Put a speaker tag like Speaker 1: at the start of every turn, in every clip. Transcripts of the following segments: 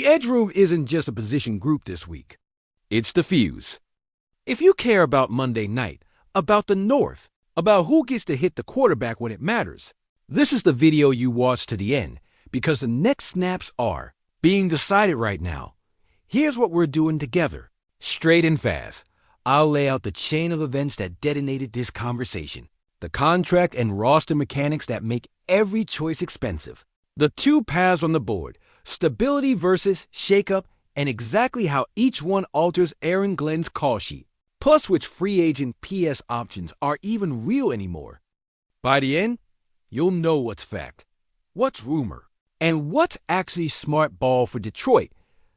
Speaker 1: The edge room isn't just a position group this week. It's the fuse. If you care about Monday night, about the North, about who gets to hit the quarterback when it matters, this is the video you watch to the end, because the next snaps are being decided right now. Here's what we're doing together, straight and fast. I'll lay out the chain of events that detonated this conversation, the contract and roster mechanics that make every choice expensive, the two paths on the board, stability versus shakeup, and exactly how each one alters Aaron Glenn's call sheet, plus which free agent PS options are even real anymore. By the end, you'll know what's fact, what's rumor, and what's actually smart ball for Detroit.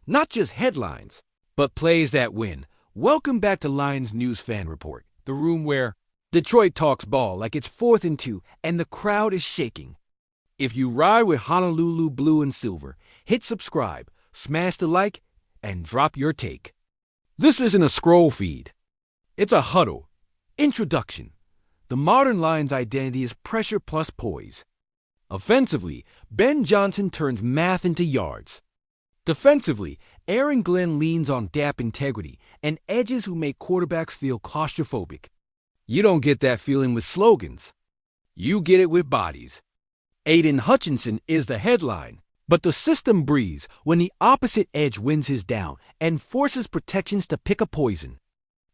Speaker 1: Not just headlines, but plays that win. Welcome back to Lions News Fan Report, the room where Detroit talks ball like it's 4th and 2 and the crowd is shaking. If you ride with Honolulu Blue and Silver, hit subscribe, smash the like, and drop your take. This isn't a scroll feed. It's a huddle. Introduction. The modern Lions identity is pressure plus poise. Offensively, Ben Johnson turns math into yards. Defensively, Aaron Glenn leans on gap integrity and edges who make quarterbacks feel claustrophobic. You don't get that feeling with slogans. You get it with bodies. Aiden Hutchinson is the headline, but the system breathes when the opposite edge wins his down and forces protections to pick a poison.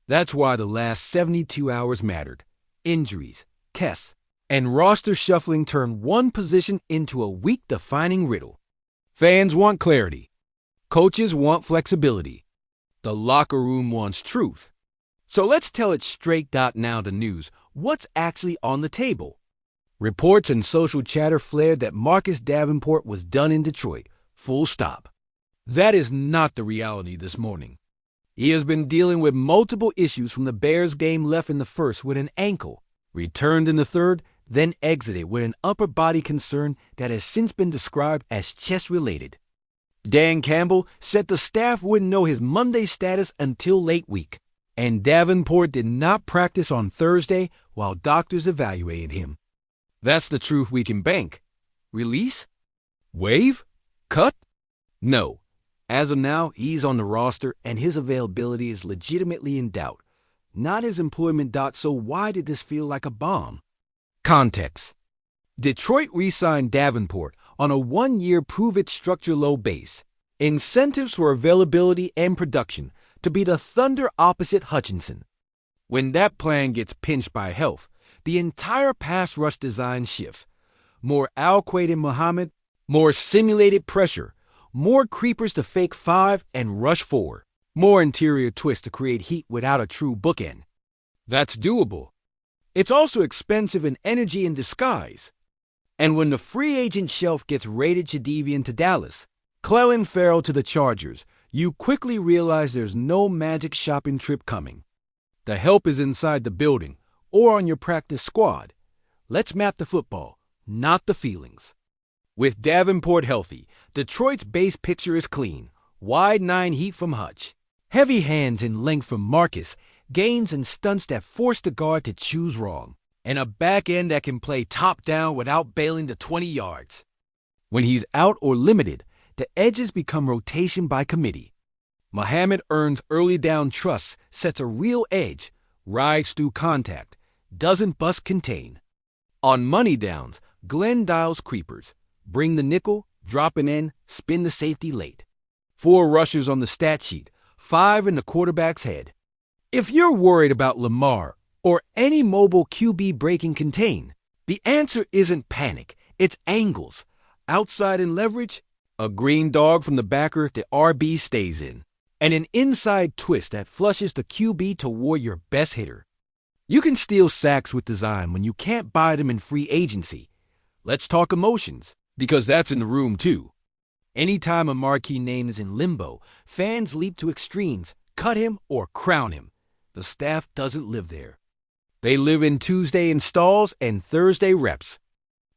Speaker 1: That's why the last 72 hours mattered. Injuries, tests, and roster shuffling turned one position into a week-defining riddle. Fans want clarity. Coaches want flexibility. The locker room wants truth. So let's tell it straight. Now the news. What's actually on the table? Reports and social chatter flared that Marcus Davenport was done in Detroit. Full stop. That is not the reality this morning. He has been dealing with multiple issues from the Bears game, left in the first with an ankle, returned in the third, then exited with an upper body concern that has since been described as chest-related. Dan Campbell said the staff wouldn't know his Monday status until late week, and Davenport did not practice on Thursday while doctors evaluated him. That's the truth we can bank. Release? Waive? Cut? No. As of now, he's on the roster and his availability is legitimately in doubt. Not his employment. So why did this feel like a bomb? Context. Detroit re-signed Davenport on a 1-year prove-it structure low base. Incentives for availability and production to be the Thunder opposite Hutchinson. When that plan gets pinched by health, the entire pass rush design shifts. More Al-Quaid and Muhammad, more simulated pressure, more creepers to fake 5 and rush 4, more interior twists to create heat without a true bookend. That's doable. It's also expensive in energy in disguise. And when the free agent shelf gets raided Jadeveon to Dallas, Clelin Ferrell to the Chargers, you quickly realize there's no magic shopping trip coming. The help is inside the building or on your practice squad. Let's map the football, not the feelings. With Davenport healthy, Detroit's base picture is clean. Wide 9 heat from Hutch. Heavy hands and length from Marcus. Gains and stunts that force the guard to choose wrong. And a back end that can play top down without bailing to 20 yards. When he's out or limited, the edges become rotation by committee. Muhammad earns early down trust, sets a real edge, rides through contact, doesn't bust contain. On money downs, Glenn dials creepers. Bring the nickel, drop an end, spin the safety late. 4 rushers on the stat sheet, 5 in the quarterback's head. If you're worried about Lamar or any mobile QB breaking contain, the answer isn't panic, it's angles. Outside in leverage, a green dog from the backer the RB stays in, and an inside twist that flushes the QB toward your best hitter. You can steal sacks with design when you can't buy them in free agency. Let's talk emotions, because that's in the room too. Anytime a marquee name is in limbo, fans leap to extremes, cut him or crown him. The staff doesn't live there. They live in Tuesday installs and Thursday reps.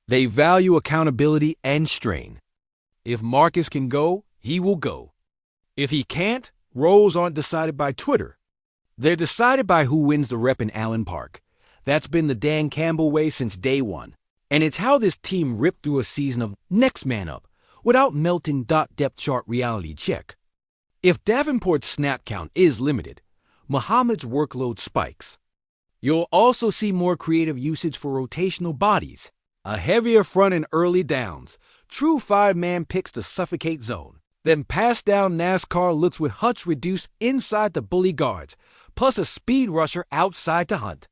Speaker 1: They value accountability and strain. If Marcus can go, he will go. If he can't, roles aren't decided by Twitter. They're decided by who wins the rep in Allen Park. That's been the Dan Campbell way since day one. And it's how this team ripped through a season of next man up, without melting. Depth chart reality check. If Davenport's snap count is limited, Muhammad's workload spikes. You'll also see more creative usage for rotational bodies, a heavier front and early downs, true five-man picks to suffocate zone, then pass down NASCAR looks with Hutch reduced inside the bully guards, plus a speed rusher outside to hunt.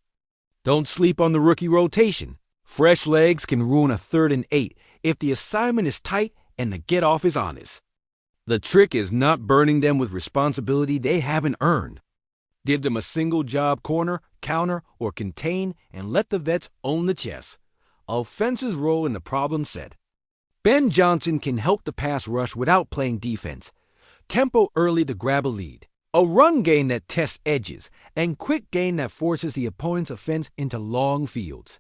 Speaker 1: Don't sleep on the rookie rotation. Fresh legs can ruin a 3rd and 8 if the assignment is tight and the get-off is honest. The trick is not burning them with responsibility they haven't earned. Give them a single job corner, counter, or contain, and let the vets own the chess. Offense's role in the problem set. Ben Johnson can help the pass rush without playing defense. Tempo early to grab a lead. A run game that tests edges, and quick game that forces the opponent's offense into long fields.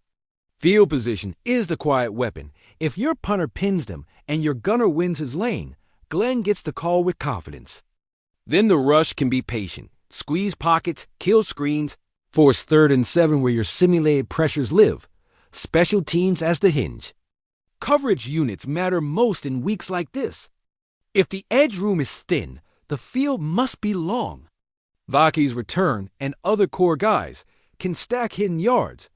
Speaker 1: Field position is the quiet weapon. If your punter pins them and your gunner wins his lane, Glenn gets the call with confidence. Then the rush can be patient. Squeeze pockets, kill screens, force 3rd and 7 where your simulated pressures live. Special teams as the hinge. Coverage units matter most in weeks like this. If the edge room is thin, the field must be long. Vaki's return and other core guys can stack hidden yards.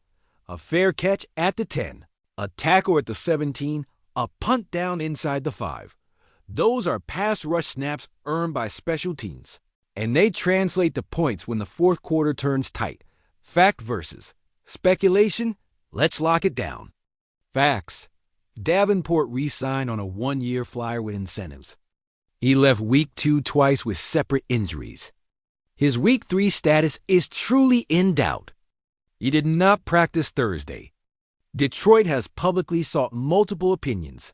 Speaker 1: A fair catch at the 10, a tackle at the 17, a punt down inside the 5. Those are pass rush snaps earned by special teams. And they translate to points when the fourth quarter turns tight. Fact versus speculation, let's lock it down. Facts. Davenport re-signed on a 1-year flyer with incentives. He left Week 2 twice with separate injuries. His Week 3 status is truly in doubt. He did not practice Thursday. Detroit has publicly sought multiple opinions.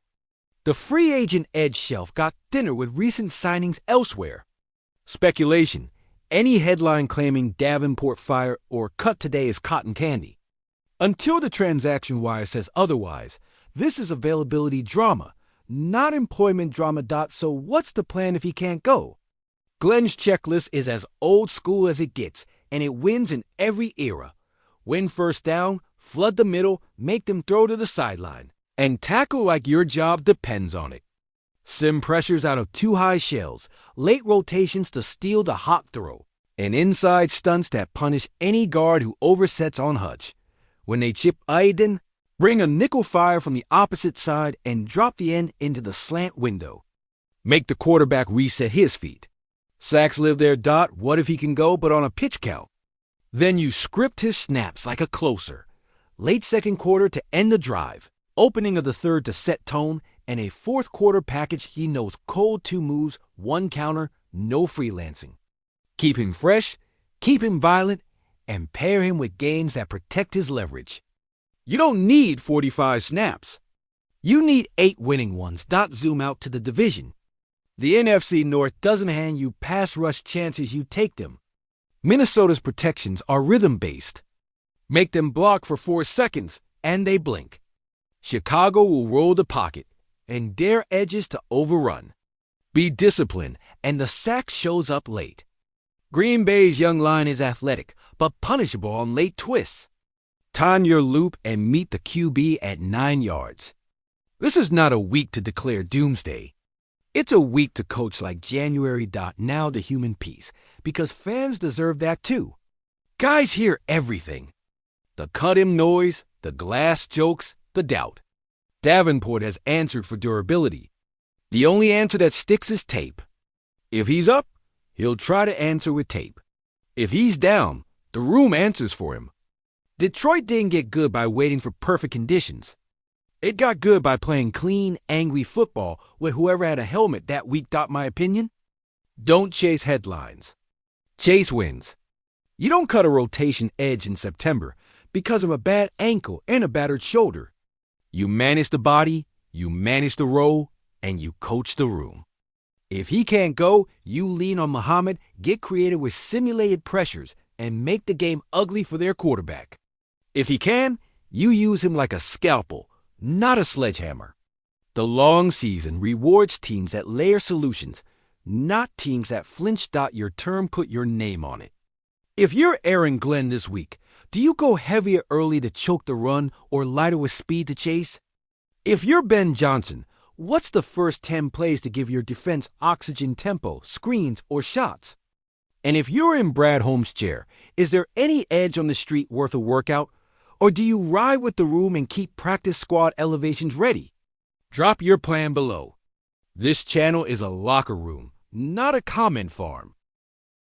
Speaker 1: The free agent edge shelf got thinner with recent signings elsewhere. Speculation. Any headline claiming Davenport fired or cut today is cotton candy. Until the transaction wire says otherwise, this is availability drama, not employment drama. So what's the plan if he can't go? Glenn's checklist is as old school as it gets, and it wins in every era. Win first down, flood the middle, make them throw to the sideline, and tackle like your job depends on it. Sim pressures out of too high shells, late rotations to steal the hot throw, and inside stunts that punish any guard who oversets on Hutch. When they chip Aiden, bring a nickel fire from the opposite side and drop the end into the slant window. Make the quarterback reset his feet. Sacks live there. What if he can go but on a pitch count? Then you script his snaps like a closer. Late second quarter to end the drive. Opening of the third to set tone, and a fourth quarter package he knows cold 2 moves, 1 counter, no freelancing. Keep him fresh, keep him violent, and pair him with games that protect his leverage. You don't need 45 snaps. You need 8 winning ones. Zoom out to the division. The NFC North doesn't hand you pass rush chances, you take them. Minnesota's protections are rhythm-based. Make them block for 4 seconds, and they blink. Chicago will roll the pocket and dare edges to overrun. Be disciplined, and the sack shows up late. Green Bay's young line is athletic, but punishable on late twists. Time your loop and meet the QB at 9 yards. This is not a week to declare doomsday. It's a week to coach like January. Now to human peace, because fans deserve that too. Guys hear everything. The cut him noise, the glass jokes, the doubt. Davenport has answered for durability. The only answer that sticks is tape. If he's up, he'll try to answer with tape. If he's down, the room answers for him. Detroit didn't get good by waiting for perfect conditions. It got good by playing clean, angry football with whoever had a helmet that week. My opinion? Don't chase headlines. Chase wins. You don't cut a rotation edge in September because of a bad ankle and a battered shoulder. You manage the body, you manage the role, and you coach the room. If he can't go, you lean on Muhammad, get creative with simulated pressures, and make the game ugly for their quarterback. If he can, you use him like a scalpel, not a sledgehammer. The long season rewards teams that layer solutions, not teams that flinch. Your term, put your name on it. If you're Aaron Glenn this week, do you go heavier early to choke the run or lighter with speed to chase? If you're Ben Johnson, What's the first 10 plays to give your defense oxygen tempo, screens, or shots? And if you're in Brad Holmes' chair, is there any edge on the street worth a workout? Or do you ride with the room and keep practice squad elevations ready? Drop your plan below. This channel is a locker room, not a comment farm.